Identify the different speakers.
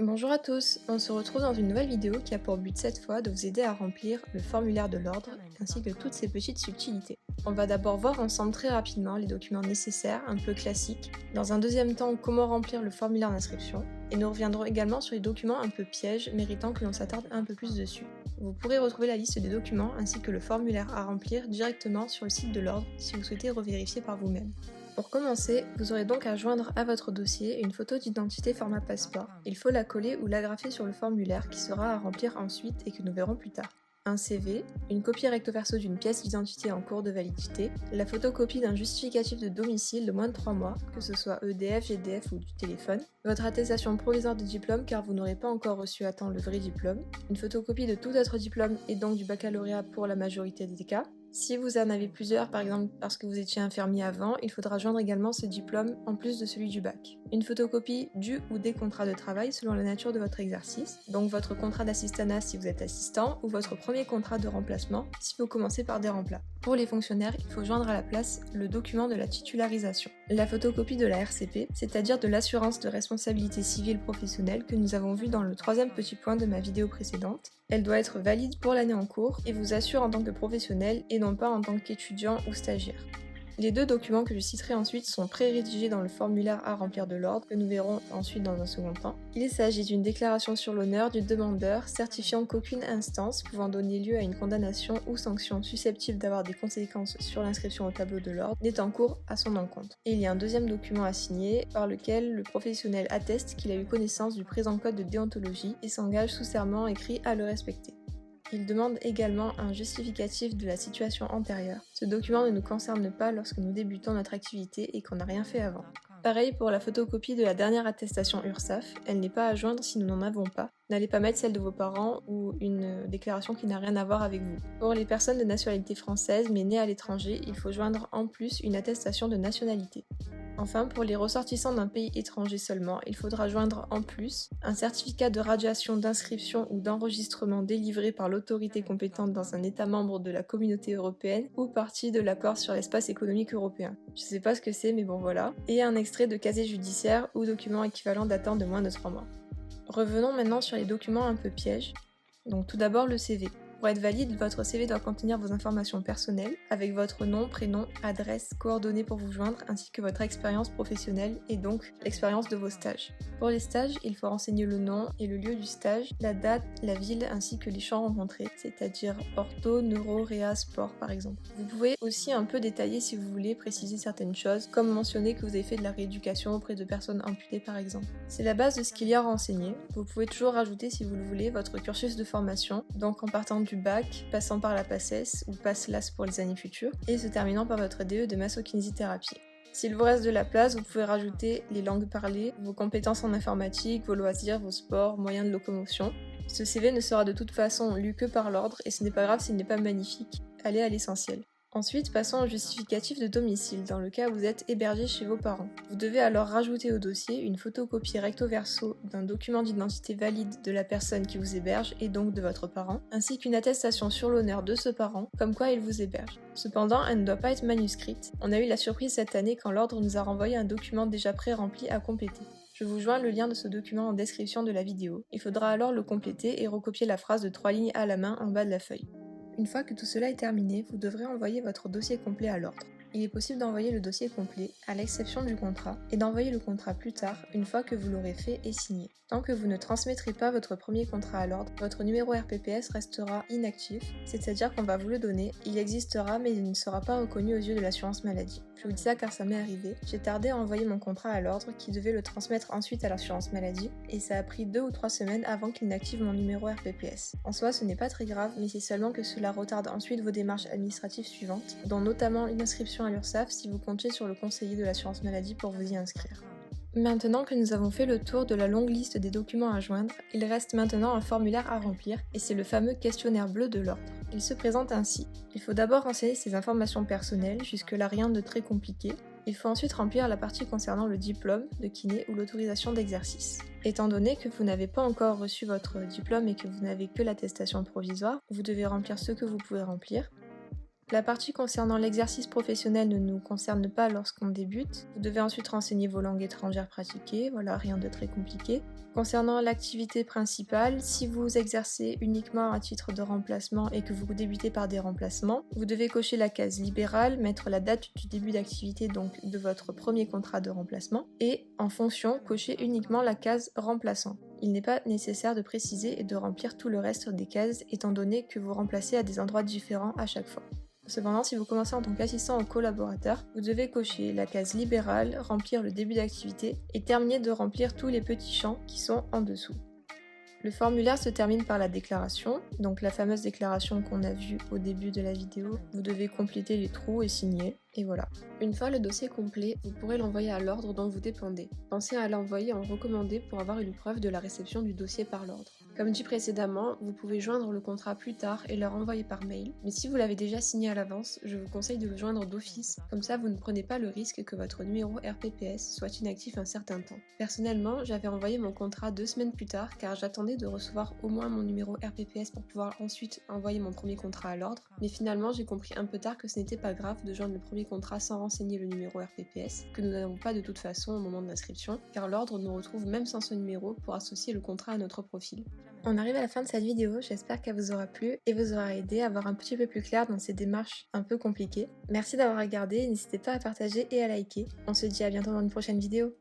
Speaker 1: Bonjour à tous, on se retrouve dans une nouvelle vidéo qui a pour but cette fois de vous aider à remplir le formulaire de l'ordre ainsi que toutes ces petites subtilités. On va d'abord voir ensemble très rapidement les documents nécessaires, un peu classiques, dans un deuxième temps comment remplir le formulaire d'inscription, et nous reviendrons également sur les documents un peu pièges méritant que l'on s'attarde un peu plus dessus. Vous pourrez retrouver la liste des documents ainsi que le formulaire à remplir directement sur le site de l'ordre si vous souhaitez revérifier par vous-même. Pour commencer, vous aurez donc à joindre à votre dossier une photo d'identité format passeport. Il faut la coller ou l'agrafer sur le formulaire qui sera à remplir ensuite et que nous verrons plus tard. Un CV, une copie recto verso d'une pièce d'identité en cours de validité, la photocopie d'un justificatif de domicile de moins de 3 mois, que ce soit EDF, GDF ou du téléphone, votre attestation provisoire de diplôme car vous n'aurez pas encore reçu à temps le vrai diplôme, une photocopie de tout autre diplôme et donc du baccalauréat pour la majorité des cas. Si vous en avez plusieurs, par exemple parce que vous étiez infirmier avant, il faudra joindre également ce diplôme en plus de celui du bac. Une photocopie du ou des contrats de travail selon la nature de votre exercice, donc votre contrat d'assistanat si vous êtes assistant, ou votre premier contrat de remplacement si vous commencez par des remplats. Pour les fonctionnaires, il faut joindre à la place le document de la titularisation. La photocopie de la RCP, c'est-à-dire de l'assurance de responsabilité civile professionnelle que nous avons vu dans le troisième petit point de ma vidéo précédente. Elle doit être valide pour l'année en cours et vous assure en tant que professionnel et non pas en tant qu'étudiant ou stagiaire. Les deux documents que je citerai ensuite sont pré-rédigés dans le formulaire à remplir de l'ordre que nous verrons ensuite dans un second temps. Il s'agit d'une déclaration sur l'honneur du demandeur certifiant qu'aucune instance pouvant donner lieu à une condamnation ou sanction susceptible d'avoir des conséquences sur l'inscription au tableau de l'ordre n'est en cours à son encontre. Et il y a un deuxième document à signer par lequel le professionnel atteste qu'il a eu connaissance du présent code de déontologie et s'engage sous serment écrit à le respecter. Il demande également un justificatif de la situation antérieure. Ce document ne nous concerne pas lorsque nous débutons notre activité et qu'on n'a rien fait avant. Pareil pour la photocopie de la dernière attestation URSSAF, elle n'est pas à joindre si nous n'en avons pas. N'allez pas mettre celle de vos parents ou une déclaration qui n'a rien à voir avec vous. Pour les personnes de nationalité française mais nées à l'étranger, il faut joindre en plus une attestation de nationalité. Enfin, pour les ressortissants d'un pays étranger seulement, il faudra joindre en plus un certificat de radiation d'inscription ou d'enregistrement délivré par l'autorité compétente dans un État membre de la Communauté européenne ou partie de l'accord sur l'espace économique européen. Je sais pas ce que c'est, mais bon voilà. Et un extrait de casier judiciaire ou document équivalent datant de moins de 3 mois. Revenons maintenant sur les documents un peu pièges. Donc tout d'abord le CV. Pour être valide, votre CV doit contenir vos informations personnelles, avec votre nom, prénom, adresse, coordonnées pour vous joindre, ainsi que votre expérience professionnelle et donc l'expérience de vos stages. Pour les stages, il faut renseigner le nom et le lieu du stage, la date, la ville ainsi que les champs rencontrés, c'est-à-dire ortho, neuro, réa, sport par exemple. Vous pouvez aussi un peu détailler si vous voulez préciser certaines choses, comme mentionner que vous avez fait de la rééducation auprès de personnes amputées par exemple. C'est la base de ce qu'il y a à renseigner. Vous pouvez toujours rajouter si vous le voulez votre cursus de formation, donc en partant du bac, passant par la PACES ou PASLAS pour les années futures, et se terminant par votre DE de massokinésithérapie. S'il vous reste de la place, vous pouvez rajouter les langues parlées, vos compétences en informatique, vos loisirs, vos sports, moyens de locomotion. Ce CV ne sera de toute façon lu que par l'ordre et ce n'est pas grave s'il n'est pas magnifique. Allez à l'essentiel. Ensuite, passons au justificatif de domicile, dans le cas où vous êtes hébergé chez vos parents. Vous devez alors rajouter au dossier une photocopie recto verso d'un document d'identité valide de la personne qui vous héberge et donc de votre parent, ainsi qu'une attestation sur l'honneur de ce parent, comme quoi il vous héberge. Cependant, elle ne doit pas être manuscrite. On a eu la surprise cette année quand l'ordre nous a renvoyé un document déjà pré-rempli à compléter. Je vous joins le lien de ce document en description de la vidéo. Il faudra alors le compléter et recopier la phrase de 3 lignes à la main en bas de la feuille. Une fois que tout cela est terminé, vous devrez envoyer votre dossier complet à l'ordre. Il est possible d'envoyer le dossier complet, à l'exception du contrat, et d'envoyer le contrat plus tard, une fois que vous l'aurez fait et signé. Tant que vous ne transmettrez pas votre premier contrat à l'ordre, votre numéro RPPS restera inactif, c'est-à-dire qu'on va vous le donner, il existera mais il ne sera pas reconnu aux yeux de l'assurance maladie. Je vous dis ça car ça m'est arrivé. J'ai tardé à envoyer mon contrat à l'ordre qui devait le transmettre ensuite à l'assurance maladie, et ça a pris 2 ou 3 semaines avant qu'il n'active mon numéro RPPS. En soi, ce n'est pas très grave, mais c'est seulement que cela retarde ensuite vos démarches administratives suivantes, dont notamment une inscription à l'URSSAF si vous comptez sur le conseiller de l'assurance maladie pour vous y inscrire. Maintenant que nous avons fait le tour de la longue liste des documents à joindre, il reste maintenant un formulaire à remplir, et c'est le fameux questionnaire bleu de l'ordre. Il se présente ainsi. Il faut d'abord renseigner ses informations personnelles, jusque-là rien de très compliqué. Il faut ensuite remplir la partie concernant le diplôme de kiné ou l'autorisation d'exercice. Étant donné que vous n'avez pas encore reçu votre diplôme et que vous n'avez que l'attestation provisoire, vous devez remplir ce que vous pouvez remplir. La partie concernant l'exercice professionnel ne nous concerne pas lorsqu'on débute. Vous devez ensuite renseigner vos langues étrangères pratiquées, voilà, rien de très compliqué. Concernant l'activité principale, si vous exercez uniquement à titre de remplacement et que vous débutez par des remplacements, vous devez cocher la case libérale, mettre la date du début d'activité, donc de votre premier contrat de remplacement, et en fonction, cocher uniquement la case remplaçant. Il n'est pas nécessaire de préciser et de remplir tout le reste des cases étant donné que vous remplacez à des endroits différents à chaque fois. Cependant, si vous commencez en tant qu'assistant ou collaborateur, vous devez cocher la case libérale, remplir le début d'activité et terminer de remplir tous les petits champs qui sont en dessous. Le formulaire se termine par la déclaration, donc la fameuse déclaration qu'on a vue au début de la vidéo. Vous devez compléter les trous et signer, et voilà. Une fois le dossier complet, vous pourrez l'envoyer à l'ordre dont vous dépendez. Pensez à l'envoyer en recommandé pour avoir une preuve de la réception du dossier par l'ordre. Comme dit précédemment, vous pouvez joindre le contrat plus tard et le renvoyer par mail, mais si vous l'avez déjà signé à l'avance, je vous conseille de le joindre d'office, comme ça vous ne prenez pas le risque que votre numéro RPPS soit inactif un certain temps. Personnellement, j'avais envoyé mon contrat 2 semaines plus tard car j'attendais de recevoir au moins mon numéro RPPS pour pouvoir ensuite envoyer mon premier contrat à l'ordre, mais finalement j'ai compris un peu tard que ce n'était pas grave de joindre le premier contrat sans renseigner le numéro RPPS, que nous n'avons pas de toute façon au moment de l'inscription, car l'ordre nous retrouve même sans ce numéro pour associer le contrat à notre profil. On arrive à la fin de cette vidéo, j'espère qu'elle vous aura plu et vous aura aidé à voir un petit peu plus clair dans ces démarches un peu compliquées. Merci d'avoir regardé, n'hésitez pas à partager et à liker. On se dit à bientôt dans une prochaine vidéo.